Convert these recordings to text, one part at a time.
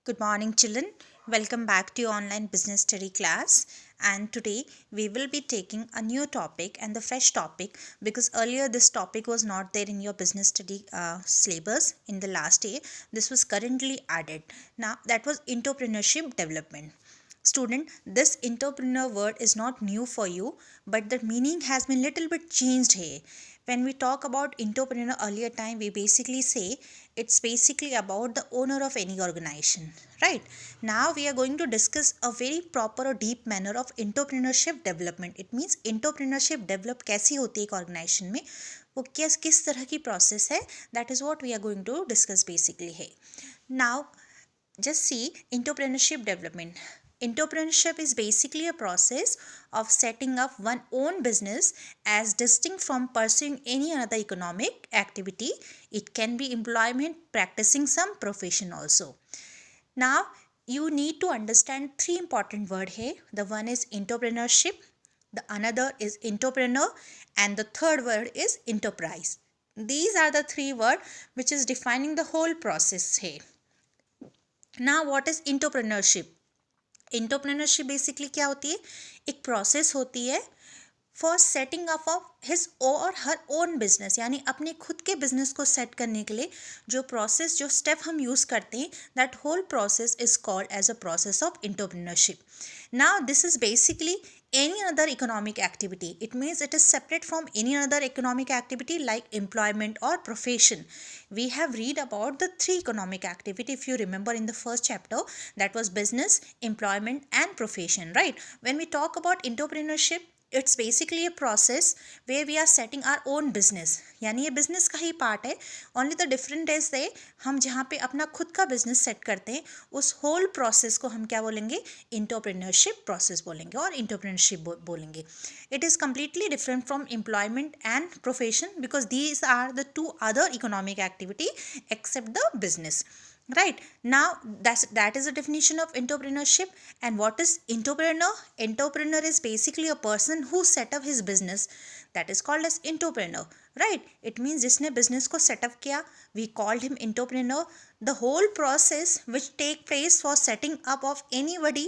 Good morning, children. Welcome back to your online business study class. And today we will be taking a new topic and the fresh topic because earlier this topic was not there in your business study syllabus in the last year. This was currently added. Now that was entrepreneurship development. Student, this entrepreneur word is not new for you, but the meaning has been little bit changed here. When we talk about entrepreneur earlier time, we basically say it's basically about the owner of any organization, right? Now we are going to discuss a very proper or deep manner of entrepreneurship development. It means entrepreneurship develop कैसी होती है एक organisation में, वो किस तरह की process है, that is what we are going to discuss basically है. Now just see entrepreneurship development. Entrepreneurship is basically a process of setting up one own business as distinct from pursuing any other economic activity. It can be employment, practicing some profession also. Now you need to understand three important words here. The one is entrepreneurship, the another is entrepreneur, and the third word is enterprise. These are the three words which is defining the whole process here. Now what is entrepreneurship? Entrepreneurship basically क्या होती है, एक process होती है for setting up of his और her own business, यानी अपने खुद के बिजनेस को सेट करने के लिए जो प्रोसेस जो स्टेप हम यूज़ करते हैं, that whole process is called as a process of entrepreneurship. Now this is basically any other economic activity. It means it is separate from any other economic activity like employment or profession. We have read about the three economic activity, if you remember, in the first chapter, that was business, employment and profession, right? When we talk about entrepreneurship, it's basically a process way we are setting our own business, यानी ये business का ही part है. Only the different is they, हम जहाँ पे अपना खुद का बिजनेस सेट करते हैं उस होल प्रोसेस को हम क्या बोलेंगे, एंटरप्रेन्योरशिप प्रोसेस बोलेंगे और एंटरप्रेन्योरशिप बोलेंगे. It is completely different from employment and profession because these are the two other economic activity except the business. Right now, that is a definition of entrepreneurship. And what is entrepreneur? Entrepreneur is basically a person who set up his business, that is called as entrepreneur, right? It means जिसने business को set up किया, we called him entrepreneur. The whole process which take place for setting up of anybody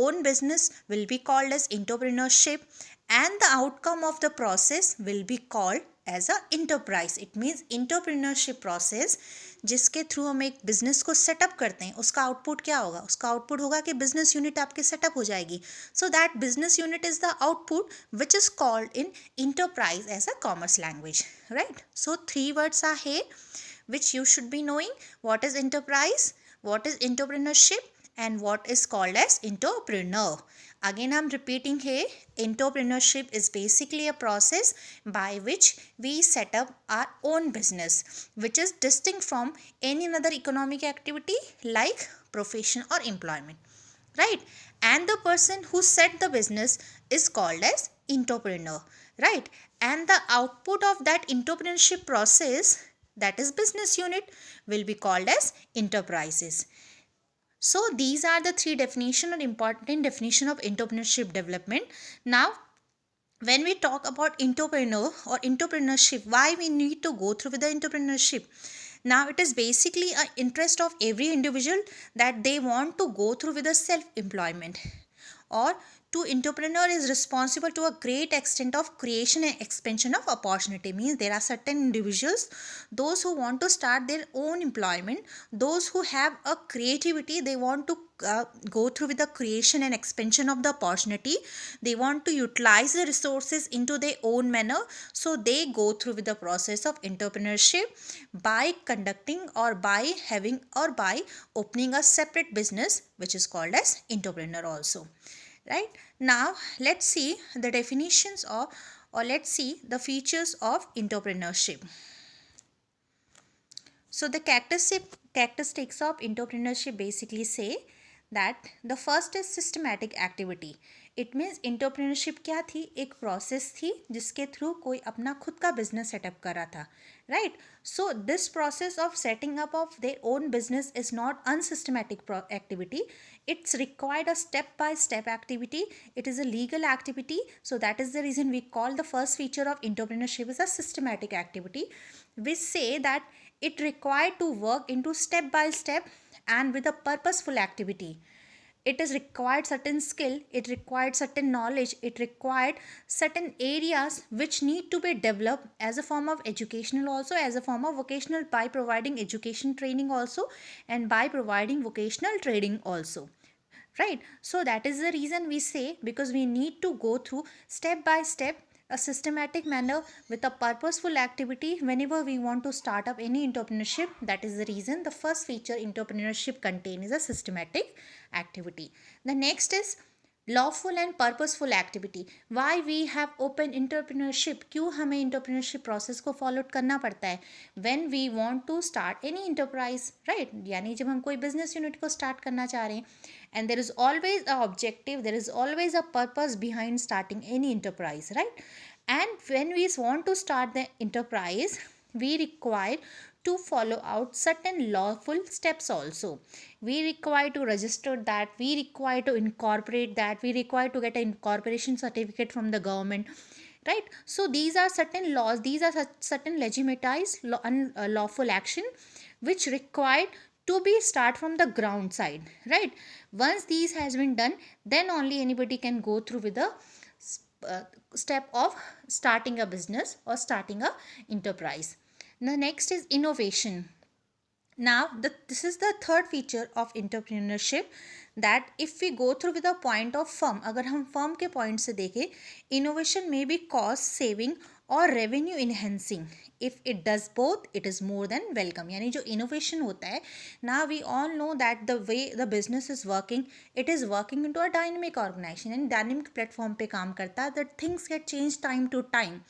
own business will be called as entrepreneurship, and the outcome of the process will be called as a enterprise. It means entrepreneurship process जिसके through हम एक business को setup करते हैं, उसका output क्या होगा, उसका आउटपुट होगा कि बिजनेस यूनिट आपके सेटअप हो जाएगी. So that business unit is the output which is called in enterprise as a commerce language, right? So three words are here which you should be knowing. What is enterprise, what is entrepreneurship, and what is called as entrepreneur. Again I'm repeating here, entrepreneurship is basically a process by which we set up our own business which is distinct from any other economic activity like profession or employment, right? And the person who set the business is called as entrepreneur, right? And the output of that entrepreneurship process, that is business unit, will be called as enterprises. So these are the three definition or important definition of entrepreneurship development. Now when we talk about entrepreneur or entrepreneurship, why we need to go through with the entrepreneurship? Now it is basically an interest of every individual that they want to go through with the self employment, or to entrepreneur is responsible to a great extent of creation and expansion of opportunity. Means there are certain individuals, those who want to start their own employment, those who have a creativity, they want to go through with the creation and expansion of the opportunity, they want to utilize the resources into their own manner, so they go through with the process of entrepreneurship by conducting or by having or by opening a separate business which is called as entrepreneur also, right? Now let's see the definitions of, or let's see the features of entrepreneurship. So the characteristics of entrepreneurship basically say that the first is systematic activity. It means entrepreneurship क्या थी, एक process थी जिसके through कोई अपना खुद का business setup कर रहा था, right? So this process of setting up of their own business is not unsystematic activity. It's required a step by step activity. It is a legal activity. So that is the reason we call the first feature of entrepreneurship as a systematic activity. We say that it required to work into step by step and with a purposeful activity. It is required certain skill, it required certain knowledge, it required certain areas which need to be developed as a form of educational, also as a form of vocational, by providing education training also, and by providing vocational training also, right? So that is the reason we say, because we need to go through step by step, a systematic manner, with a purposeful activity whenever we want to start up any entrepreneurship. That is the reason the first feature entrepreneurship contain is a systematic activity. The next is lawful and purposeful activity. Why we have open entrepreneurship, क्यों हमें entrepreneurship process को follow करना पड़ता है when we want to start any enterprise, right? यानी जब हम कोई business unit को start करना चाह रहे हैं, and there is always a objective, there is always a purpose behind starting any enterprise, right? And when we want to start the enterprise, we require to follow out certain lawful steps also. We require to register that, we require to incorporate that, we require to get an incorporation certificate from the government, right? So these are certain laws, these are certain legitimatized lawful action which required to be start from the ground side, right? Once these has been done, then only anybody can go through with the step of starting a business or starting a enterprise. The next is innovation. Now this is the third feature of entrepreneurship, that if we go through with the point of firm, अगर हम firm के point से देखें, innovation may be cost saving or revenue enhancing. If it does both, it is more than welcome. यानी जो innovation होता है, now we all know that the way the business is working, it is working into a dynamic organization and dynamic platform पे काम करता है, that things get changed time to time.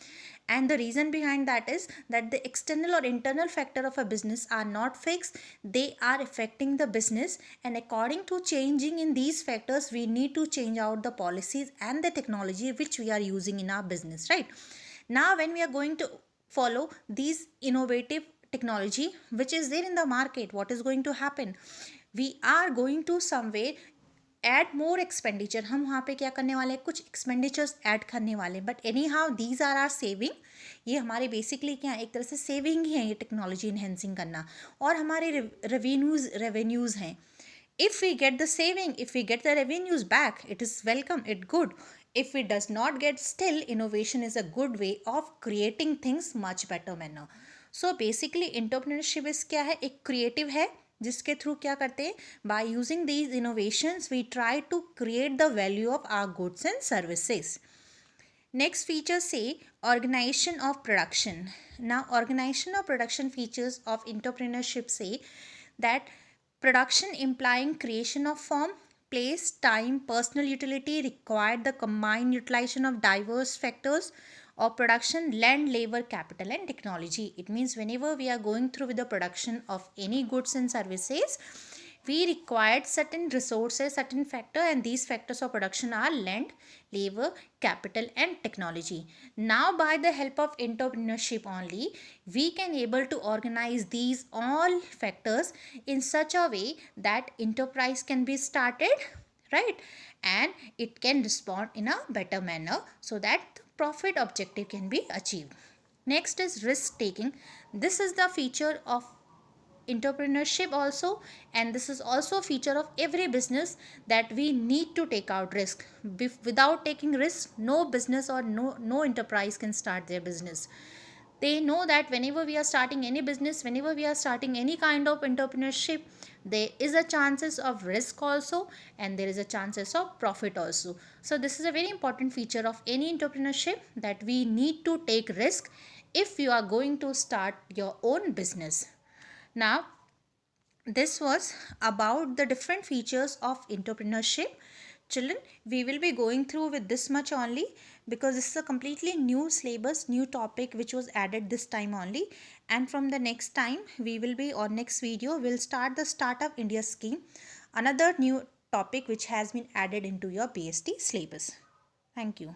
And the reason behind that is that the external or internal factor of a business are not fixed, they are affecting the business, and according to changing in these factors, we need to change out the policies and the technology which we are using in our business, right? Now when we are going to follow these innovative technology which is there in the market, what is going to happen? We are going to somewhere add more expenditure, हम वहाँ पे क्या करने वाले हैं, कुछ expenditures add करने वाले हैं, but anyhow these are our saving. ये हमारे बेसिकली क्या एक तरह से सेविंग ही है, ये टेक्नोलॉजी इन्हेंसिंग करना, और हमारे रेवेन्यूज़ हैं. If we get the saving, if we get the revenues back, it is welcome, it good. If it does not get, still innovation is a good way of creating things much better manner. So basically entrepreneurship is क्या है, एक creative है जिसके through क्या करते हैं, by using these innovations we try to create the value of our goods and services. Next feature say organization of production. Now organization of production features of entrepreneurship say that production implying creation of form, place, time, personal utility required the combined utilization of diverse factors of production, land, labor, capital and technology. It means whenever we are going through with the production of any goods and services, we required certain resources, certain factor, and these factors of production are land, labor, capital and technology. Now by the help of entrepreneurship only, we can able to organize these all factors in such a way that enterprise can be started, right? And it can respond in a better manner so that the profit objective can be achieved. Next is risk taking. This is the feature of entrepreneurship also, and this is also a feature of every business, that we need to take out risk. Without taking risk, no business or no enterprise can start their business. They know that whenever we are starting any business, whenever we are starting any kind of entrepreneurship, there is a chances of risk also, and there is a chances of profit also. So this is a very important feature of any entrepreneurship, that we need to take risk if you are going to start your own business. Now this was about the different features of entrepreneurship. Children, we will be going through with this much only, because this is a completely new syllabus, new topic which was added this time only. And from the next time we will be, or next video we'll start the Startup India scheme, another new topic which has been added into your BST syllabus. Thank you.